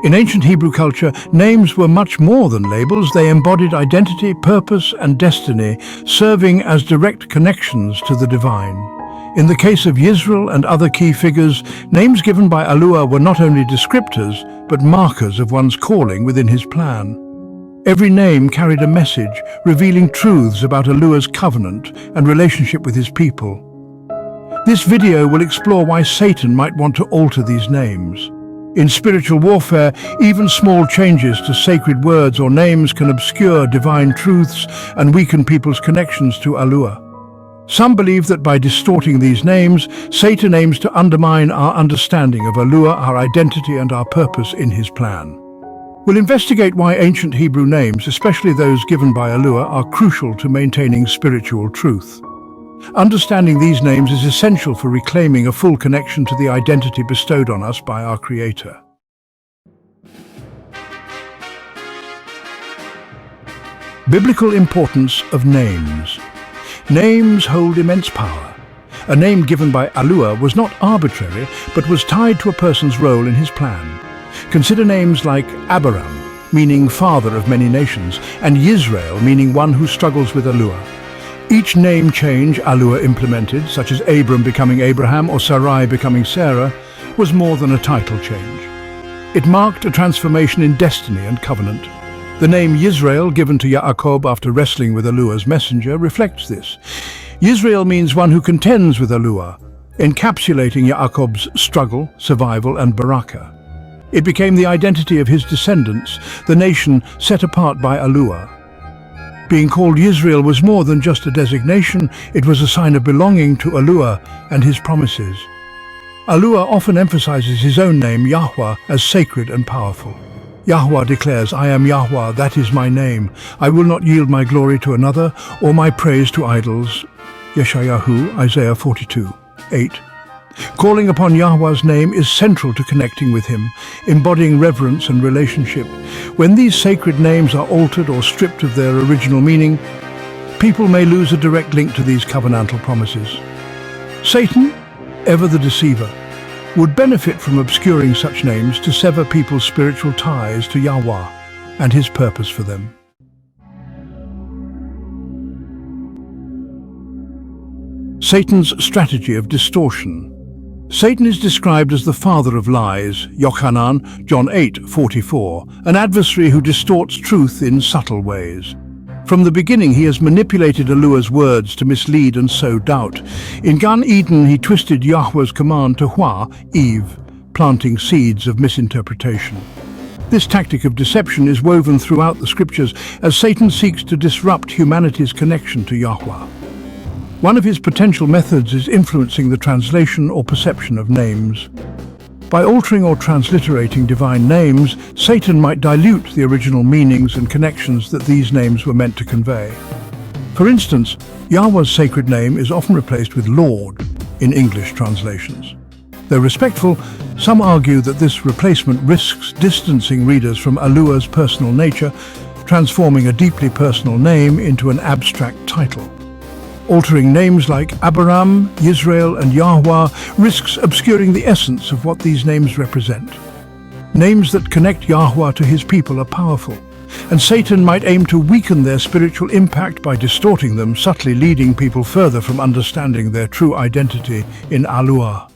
In ancient Hebrew culture, names were much more than labels. They embodied identity, purpose, and destiny, serving as direct connections to the divine. In the case of Yisrael and other key figures, names given by Yahuah were not only descriptors, but markers of one's calling within his plan. Every name carried a message, revealing truths about Yahuah's covenant and relationship with his people. This video will explore why Satan might want to alter these names. In spiritual warfare, even small changes to sacred words or names can obscure divine truths and weaken people's connections to Yahuah. Some believe that by distorting these names, Satan aims to undermine our understanding of Yahuah, our identity, and our purpose in his plan. We'll investigate why ancient Hebrew names, especially those given by Yahuah, are crucial to maintaining spiritual truth. Understanding these names is essential for reclaiming a full connection to the identity bestowed on us by our Creator. Biblical importance of names. Names hold immense power. A name given by Yahuah was not arbitrary, but was tied to a person's role in his plan. Consider names like Apparel, meaning father of many nations, and Yisrael, meaning one who struggles with Yahuah. Each name change Yahuah implemented, such as Abram becoming Abraham or Sarai becoming Sarah, was more than a title change. It marked a transformation in destiny and covenant. The name Yisrael, given to Yaakov after wrestling with Yahuah's messenger, reflects this. Yisrael means one who contends with Yahuah, encapsulating Yaakov's struggle, survival, and barakah. It became the identity of his descendants, the nation set apart by Yahuah. Being called Yisrael was more than just a designation, it was a sign of belonging to Yahuah and his promises. Yahuah often emphasizes his own name, Yahuah, as sacred and powerful. Yahuah declares, "I am Yahuah, that is my name. I will not yield my glory to another, or my praise to idols." Yeshayahu, Isaiah 42:8. Calling upon Yahuah's name is central to connecting with him, embodying reverence and relationship. When these sacred names are altered or stripped of their original meaning, people may lose a direct link to these covenantal promises. Satan, ever the deceiver, would benefit from obscuring such names to sever people's spiritual ties to Yahuah and his purpose for them. Satan's strategy of distortion. Satan is described as the father of lies, Yochanan, John 8:44, an adversary who distorts truth in subtle ways. From the beginning, he has manipulated Yahuah's words to mislead and sow doubt. In Gan Eden, he twisted Yahweh's command to Hawa, Eve, planting seeds of misinterpretation. This tactic of deception is woven throughout the scriptures as Satan seeks to disrupt humanity's connection to Yahuah. One of his potential methods is influencing the translation or perception of names. By altering or transliterating divine names, Satan might dilute the original meanings and connections that these names were meant to convey. For instance, Yahweh's sacred name is often replaced with Lord in English translations. Though respectful, some argue that this replacement risks distancing readers from Yahuah's personal nature, transforming a deeply personal name into an abstract title. Altering names like Abraham, Yisrael, and Yahuah risks obscuring the essence of what these names represent. Names that connect Yahuah to his people are powerful, and Satan might aim to weaken their spiritual impact by distorting them, subtly leading people further from understanding their true identity in Yahuah.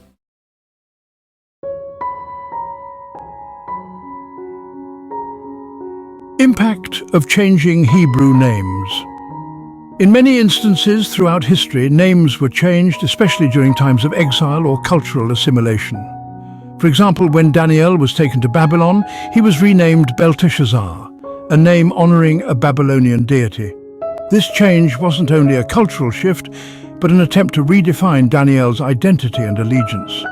Impact of changing Hebrew names. In many instances throughout history, names were changed, especially during times of exile or cultural assimilation. For example, when Daniel was taken to Babylon, he was renamed Belteshazzar, a name honoring a Babylonian deity. This change wasn't only a cultural shift, but an attempt to redefine Daniel's identity and allegiance.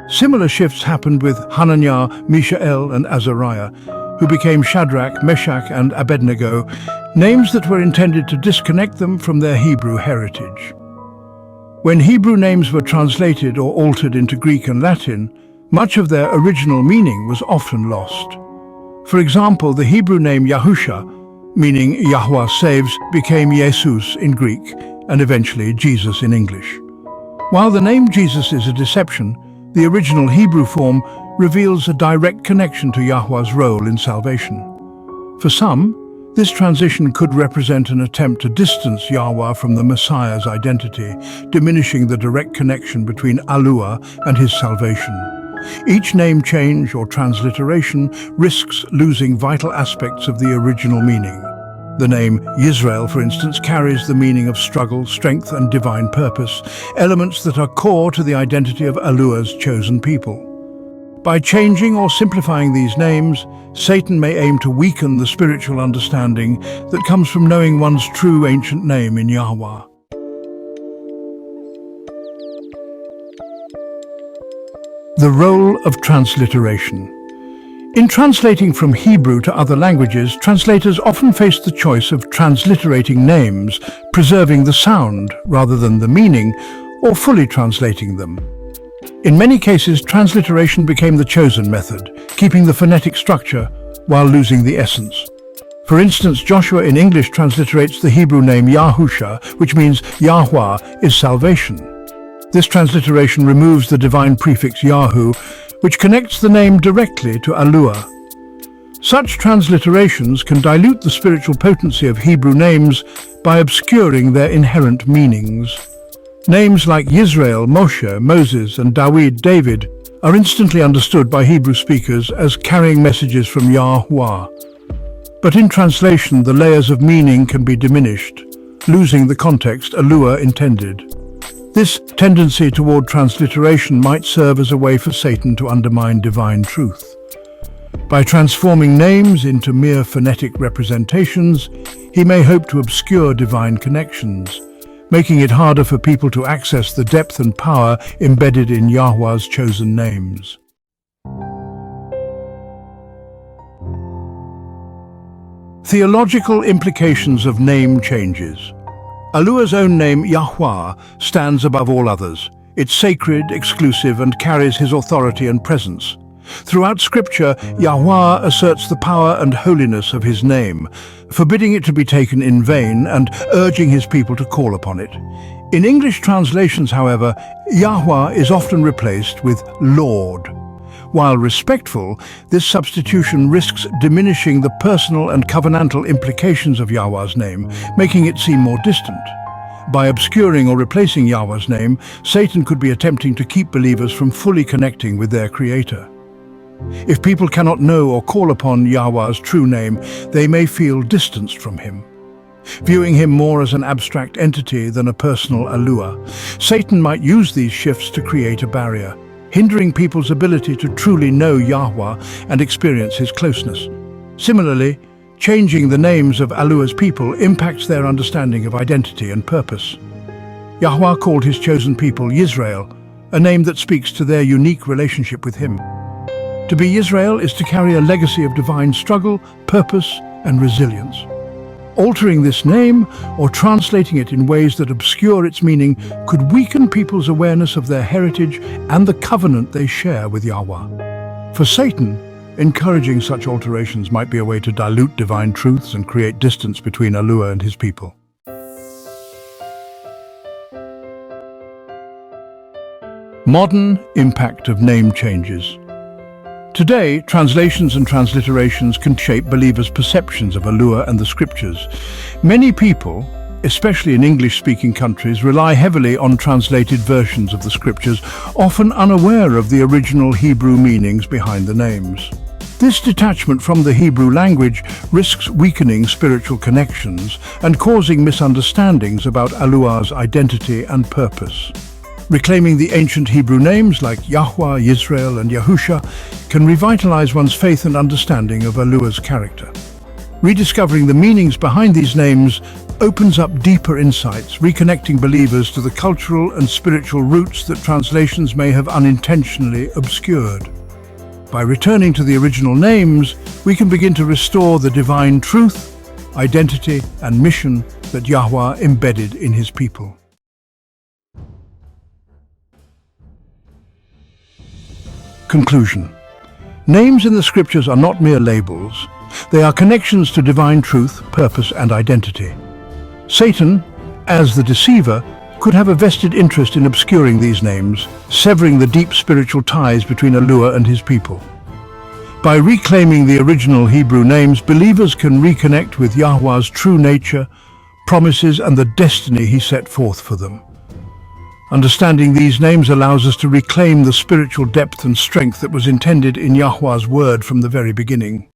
Similar shifts happened with Hananiah, Mishael, and Azariah, who became Shadrach, Meshach, and Abednego, names that were intended to disconnect them from their Hebrew heritage. When Hebrew names were translated or altered into Greek and Latin, much of their original meaning was often lost. For example, the Hebrew name Yahusha, meaning Yahuah saves, became Jesus in Greek and eventually Jesus in English. While the name Jesus is a deception, the original Hebrew form reveals a direct connection to Yahuah's role in salvation. For some, this transition could represent an attempt to distance Yahuah from the Messiah's identity, diminishing the direct connection between Yahuah and his salvation. Each name change or transliteration risks losing vital aspects of the original meaning. The name Yisrael, for instance, carries the meaning of struggle, strength, and divine purpose, elements that are core to the identity of Yahuah's chosen people. By changing or simplifying these names, Satan may aim to weaken the spiritual understanding that comes from knowing one's true ancient name in Yahuah. The role of transliteration. In translating from Hebrew to other languages, translators often face the choice of transliterating names, preserving the sound rather than the meaning, or fully translating them. In many cases, transliteration became the chosen method, keeping the phonetic structure while losing the essence. For instance, Joshua in English transliterates the Hebrew name Yahusha, which means Yahuah is salvation. This transliteration removes the divine prefix Yahu, which connects the name directly to Yahuah. Such transliterations can dilute the spiritual potency of Hebrew names by obscuring their inherent meanings. Names like Yisrael, Moshe, Moses, and David are instantly understood by Hebrew speakers as carrying messages from Yahuah. But in translation, the layers of meaning can be diminished, losing the context Yahuah intended. This tendency toward transliteration might serve as a way for Satan to undermine divine truth. By transforming names into mere phonetic representations, he may hope to obscure divine connections, making it harder for people to access the depth and power embedded in Yahuah's chosen names. Theological implications of name changes. Yahuah's own name, Yahuah, stands above all others. It's sacred, exclusive, and carries his authority and presence. Throughout Scripture, Yahuah asserts the power and holiness of his name, forbidding it to be taken in vain and urging his people to call upon it. In English translations, however, Yahuah is often replaced with Lord. While respectful, this substitution risks diminishing the personal and covenantal implications of Yahuah's name, making it seem more distant. By obscuring or replacing Yahuah's name, Satan could be attempting to keep believers from fully connecting with their Creator. If people cannot know or call upon Yahuah's true name, they may feel distanced from him. Viewing him more as an abstract entity than a personal Yahuah, Satan might use these shifts to create a barrier, hindering people's ability to truly know Yahuah and experience his closeness. Similarly, changing the names of Yahuah's people impacts their understanding of identity and purpose. Yahuah called his chosen people Yisrael, a name that speaks to their unique relationship with him. To be Yisrael is to carry a legacy of divine struggle, purpose, and resilience. Altering this name or translating it in ways that obscure its meaning could weaken people's awareness of their heritage and the covenant they share with Yahuah. For Satan, encouraging such alterations might be a way to dilute divine truths and create distance between Yahuah and his people. Modern impact of name changes. Today, translations and transliterations can shape believers' perceptions of Yahuah and the Scriptures. Many people, especially in English-speaking countries, rely heavily on translated versions of the Scriptures, often unaware of the original Hebrew meanings behind the names. This detachment from the Hebrew language risks weakening spiritual connections and causing misunderstandings about Yahuah's identity and purpose. Reclaiming the ancient Hebrew names like Yahuah, Yisrael, and Yahusha can revitalize one's faith and understanding of Yahuah's character. Rediscovering the meanings behind these names opens up deeper insights, reconnecting believers to the cultural and spiritual roots that translations may have unintentionally obscured. By returning to the original names, we can begin to restore the divine truth, identity, and mission that Yahuah embedded in his people. Conclusion. Names in the Scriptures are not mere labels. They are connections to divine truth, purpose, and identity. Satan, as the deceiver, could have a vested interest in obscuring these names, severing the deep spiritual ties between Yahuah and his people. By reclaiming the original Hebrew names, believers can reconnect with Yahuah's true nature, promises, and the destiny he set forth for them. Understanding these names allows us to reclaim the spiritual depth and strength that was intended in Yahuah's word from the very beginning.